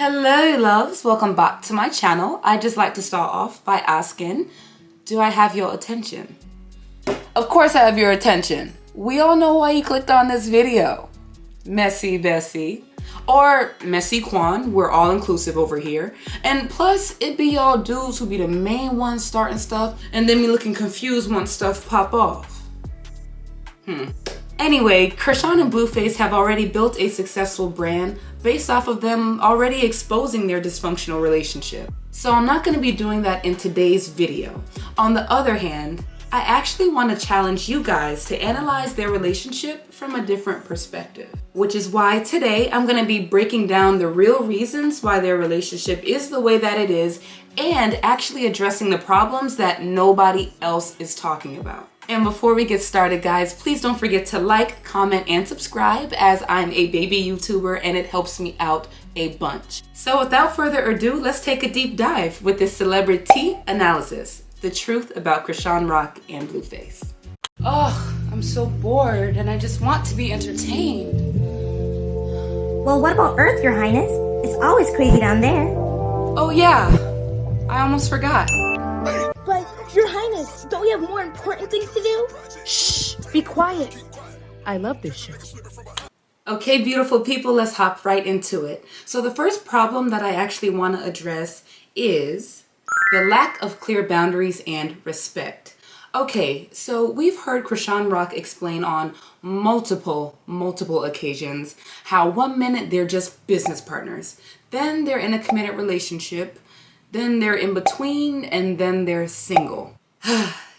Hello loves, welcome back to my channel. I'd just like to start off by asking, do I have your attention? Of course I have your attention. We all know why you clicked on this video. Messy Bessie. Or Messy Quan, we're all inclusive over here. And plus, it be y'all dudes who be the main ones starting stuff and then be looking confused once stuff pop off. Anyway, Chrisean and BlueFace have already built a successful brand based off of them already exposing their dysfunctional relationship. So I'm not going to be doing that in today's video. On the other hand, I actually want to challenge you guys to analyze their relationship from a different perspective. Which is why today I'm going to be breaking down the real reasons why their relationship is the way that it is and actually addressing the problems that nobody else is talking about. And before we get started, guys, please don't forget to like, comment, and subscribe as I'm a baby YouTuber and it helps me out a bunch. So without further ado, let's take a deep dive with this CelebriTEA analysis. The truth about Chrisean Rock and BlueFace. Oh, I'm so bored and I just want to be entertained. Well, what about Earth, Your Highness? It's always crazy down there. Oh yeah, I almost forgot. But, Your Highness, don't we have more important things to do? Shh, be quiet. I love this show. Okay, beautiful people, let's hop right into it. So the first problem that I actually want to address is the lack of clear boundaries and respect. Okay, so we've heard Chrisean Rock explain on multiple occasions how 1 minute they're just business partners, then they're in a committed relationship, then they're in between, and then they're single.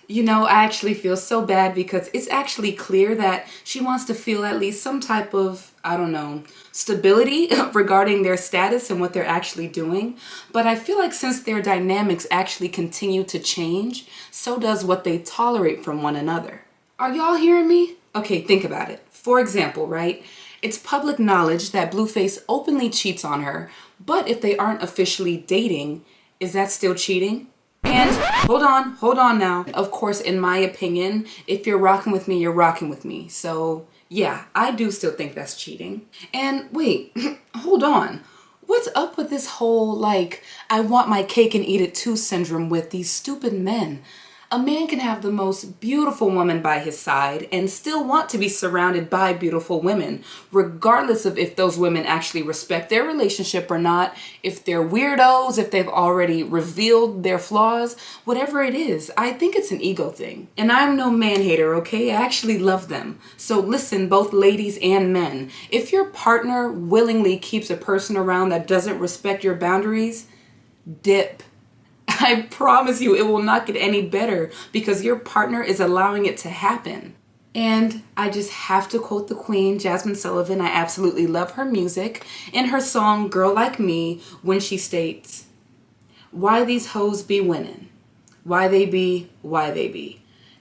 You know, I actually feel so bad because it's actually clear that she wants to feel at least some type of, I don't know, stability regarding their status and what they're actually doing. But I feel like since their dynamics actually continue to change, so does what they tolerate from one another. Are y'all hearing me? Okay, think about it. For example, right? It's public knowledge that BlueFace openly cheats on her, but if they aren't officially dating, is that still cheating? And hold on now. Of course, in my opinion, if you're rocking with me, you're rocking with me. So yeah, I do still think that's cheating. And wait, hold on. What's up with this whole, like, I want my cake and eat it too syndrome with these stupid men? A man can have the most beautiful woman by his side and still want to be surrounded by beautiful women, regardless of if those women actually respect their relationship or not, if they're weirdos, if they've already revealed their flaws, whatever it is. I think it's an ego thing. And I'm no man hater, okay? I actually love them. So listen, both ladies and men, if your partner willingly keeps a person around that doesn't respect your boundaries, dip. I promise you it will not get any better because your partner is allowing it to happen. And I just have to quote the queen, Jasmine Sullivan. I absolutely love her music in her song Girl Like Me when she states, "Why these hoes be winning? Why they be?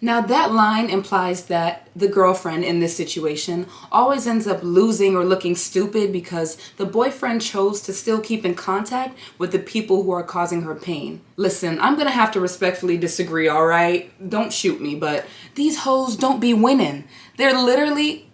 Now that line implies that the girlfriend in this situation always ends up losing or looking stupid because the boyfriend chose to still keep in contact with the people who are causing her pain. Listen, I'm gonna have to respectfully disagree, alright? Don't shoot me, but these hoes don't be winning. They're literally...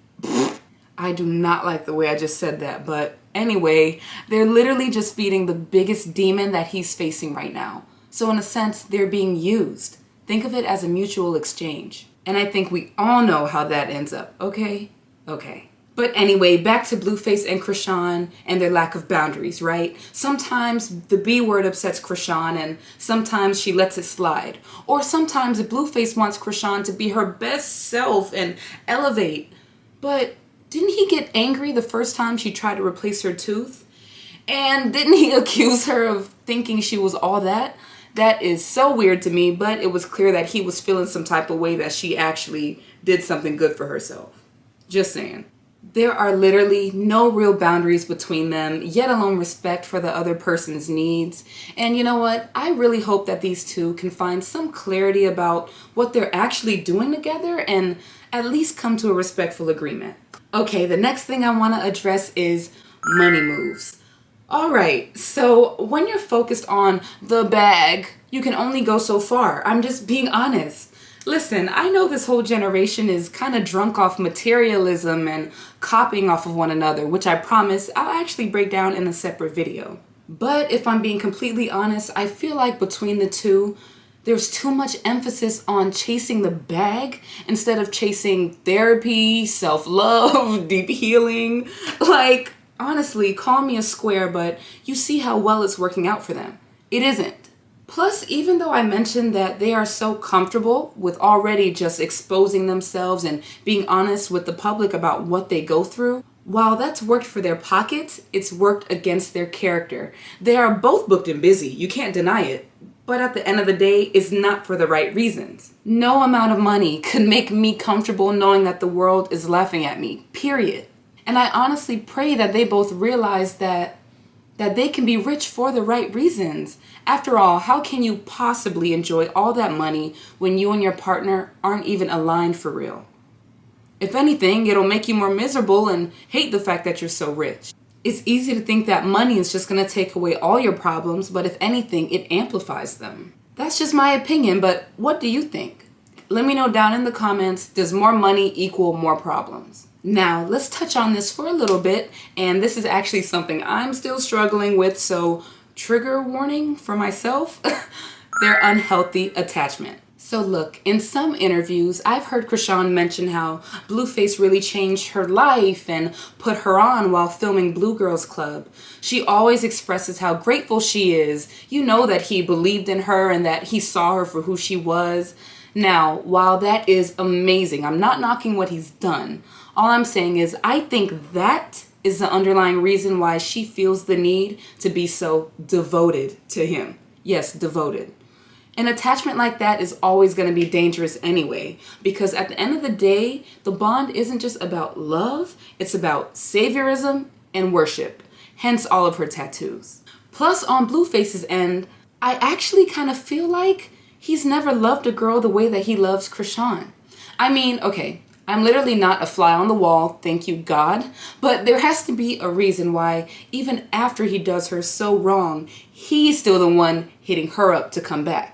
I do not like the way I just said that, but anyway, they're literally just feeding the biggest demon that he's facing right now. So in a sense, they're being used. Think of it as a mutual exchange. And I think we all know how that ends up, okay? Okay. But anyway, back to BlueFace and Chrisean and their lack of boundaries, right? Sometimes the B word upsets Chrisean and sometimes she lets it slide. Or sometimes BlueFace wants Chrisean to be her best self and elevate. But didn't he get angry the first time she tried to replace her tooth? And didn't he accuse her of thinking she was all that? That is so weird to me, but it was clear that he was feeling some type of way that she actually did something good for herself. Just saying. There are literally no real boundaries between them, yet alone respect for the other person's needs. And you know what? I really hope that these two can find some clarity about what they're actually doing together and at least come to a respectful agreement. Okay, the next thing I want to address is money moves. Alright, so when you're focused on the bag, you can only go so far. I'm just being honest. Listen, I know this whole generation is kind of drunk off materialism and copying off of one another, which I promise I'll actually break down in a separate video. But if I'm being completely honest, I feel like between the two, there's too much emphasis on chasing the bag instead of chasing therapy, self-love, deep healing. Like, honestly, call me a square, but you see how well it's working out for them. It isn't. Plus, even though I mentioned that they are so comfortable with already just exposing themselves and being honest with the public about what they go through, while that's worked for their pockets, it's worked against their character. They are both booked and busy, you can't deny it. But at the end of the day, it's not for the right reasons. No amount of money could make me comfortable knowing that the world is laughing at me, period. And I honestly pray that they both realize that they can be rich for the right reasons. After all, how can you possibly enjoy all that money when you and your partner aren't even aligned for real? If anything, it'll make you more miserable and hate the fact that you're so rich. It's easy to think that money is just going to take away all your problems, but if anything, it amplifies them. That's just my opinion, but what do you think? Let me know down in the comments, does more money equal more problems? Now, let's touch on this for a little bit, and this is actually something I'm still struggling with, so trigger warning for myself, their unhealthy attachment. So look, in some interviews, I've heard Chrisean mention how BlueFace really changed her life and put her on while filming Blue Girls Club. She always expresses how grateful she is. You know that he believed in her and that he saw her for who she was. Now, while that is amazing, I'm not knocking what he's done. All I'm saying is I think that is the underlying reason why she feels the need to be so devoted to him. Yes, devoted. An attachment like that is always going to be dangerous anyway, because at the end of the day, the bond isn't just about love, it's about saviorism and worship, hence all of her tattoos. Plus, on BlueFace's end, I actually kind of feel like he's never loved a girl the way that he loves Chrisean. I mean, okay, I'm literally not a fly on the wall, thank you God, but there has to be a reason why even after he does her so wrong, he's still the one hitting her up to come back.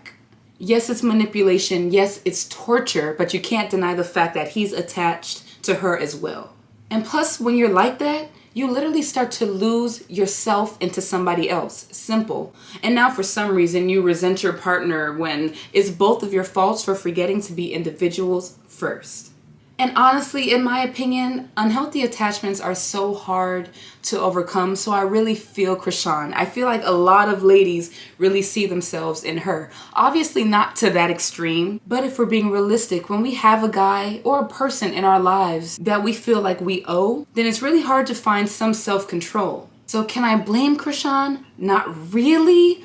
Yes, it's manipulation, yes, it's torture, but you can't deny the fact that he's attached to her as well. And plus, when you're like that, you literally start to lose yourself into somebody else. Simple. And now for some reason you resent your partner when it's both of your faults for forgetting to be individuals first. And honestly, in my opinion, unhealthy attachments are so hard to overcome, so I really feel Chrisean. I feel like a lot of ladies really see themselves in her. Obviously not to that extreme, but if we're being realistic, when we have a guy or a person in our lives that we feel like we owe, then it's really hard to find some self-control. So can I blame Chrisean? Not really,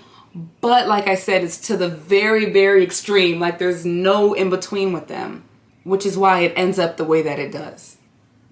but like I said, it's to the very, very extreme. Like there's no in between with them, which is why it ends up the way that it does.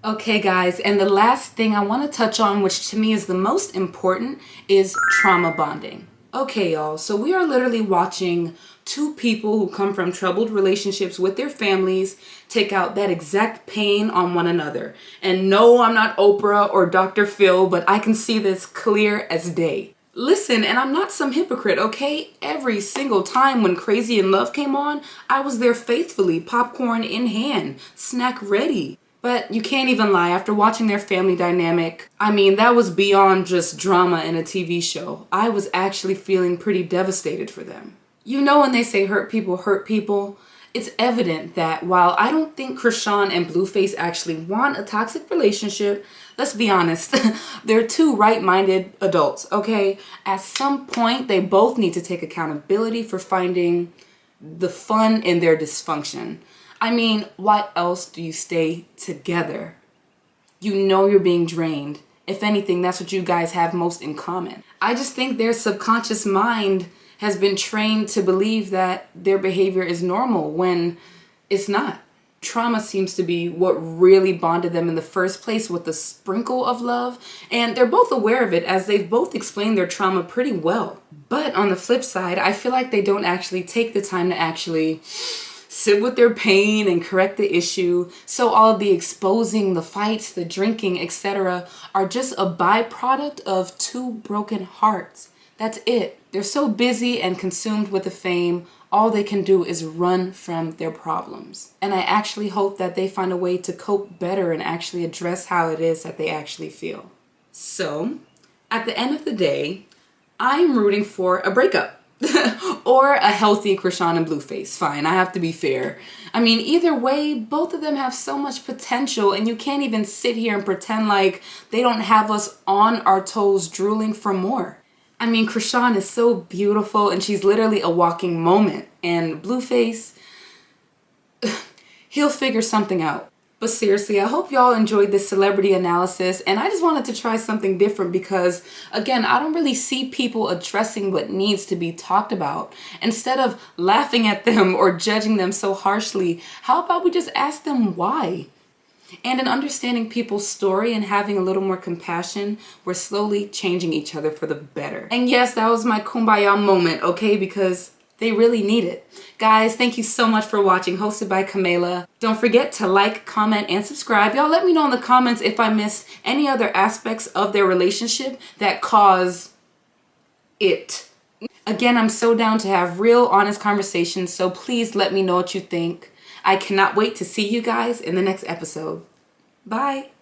Okay guys, and the last thing I want to touch on, which to me is the most important, is trauma bonding. Okay y'all, so we are literally watching two people who come from troubled relationships with their families take out that exact pain on one another. And no, I'm not Oprah or Dr. Phil, but I can see this clear as day. Listen, and I'm not some hypocrite, okay? Every single time when Crazy in Love came on, I was there faithfully, popcorn in hand, snack ready. But you can't even lie, after watching their family dynamic, I mean, that was beyond just drama in a TV show. I was actually feeling pretty devastated for them. You know when they say hurt people, it's evident that while I don't think Chrisean and BlueFace actually want a toxic relationship, let's be honest, they're two right-minded adults, okay? At some point, they both need to take accountability for finding the fun in their dysfunction. I mean, why else do you stay together? You know you're being drained. If anything, that's what you guys have most in common. I just think their subconscious mind has been trained to believe that their behavior is normal when it's not. Trauma seems to be what really bonded them in the first place with a sprinkle of love, and they're both aware of it as they've both explained their trauma pretty well. But on the flip side, I feel like they don't actually take the time to actually sit with their pain and correct the issue. So all of the exposing, the fights, the drinking, etc. are just a byproduct of two broken hearts. That's it. They're so busy and consumed with the fame, all they can do is run from their problems. And I actually hope that they find a way to cope better and actually address how it is that they actually feel. So, at the end of the day, I'm rooting for a breakup. Or a healthy Chrisean and BlueFace. Fine, I have to be fair. I mean, either way, both of them have so much potential, and you can't even sit here and pretend like they don't have us on our toes drooling for more. I mean, Chrisean is so beautiful, and she's literally a walking moment. And BlueFace, he'll figure something out. But seriously, I hope y'all enjoyed this celebrity analysis, and I just wanted to try something different because, again, I don't really see people addressing what needs to be talked about. Instead of laughing at them or judging them so harshly, how about we just ask them why? And in understanding people's story and having a little more compassion, we're slowly changing each other for the better. And yes, that was my kumbaya moment, okay? Because they really need it. Guys, thank you so much for watching, hosted by Camila. Don't forget to like, comment, and subscribe. Y'all let me know in the comments if I missed any other aspects of their relationship that cause it. Again, I'm so down to have real, honest conversations, so please let me know what you think. I cannot wait to see you guys in the next episode. Bye.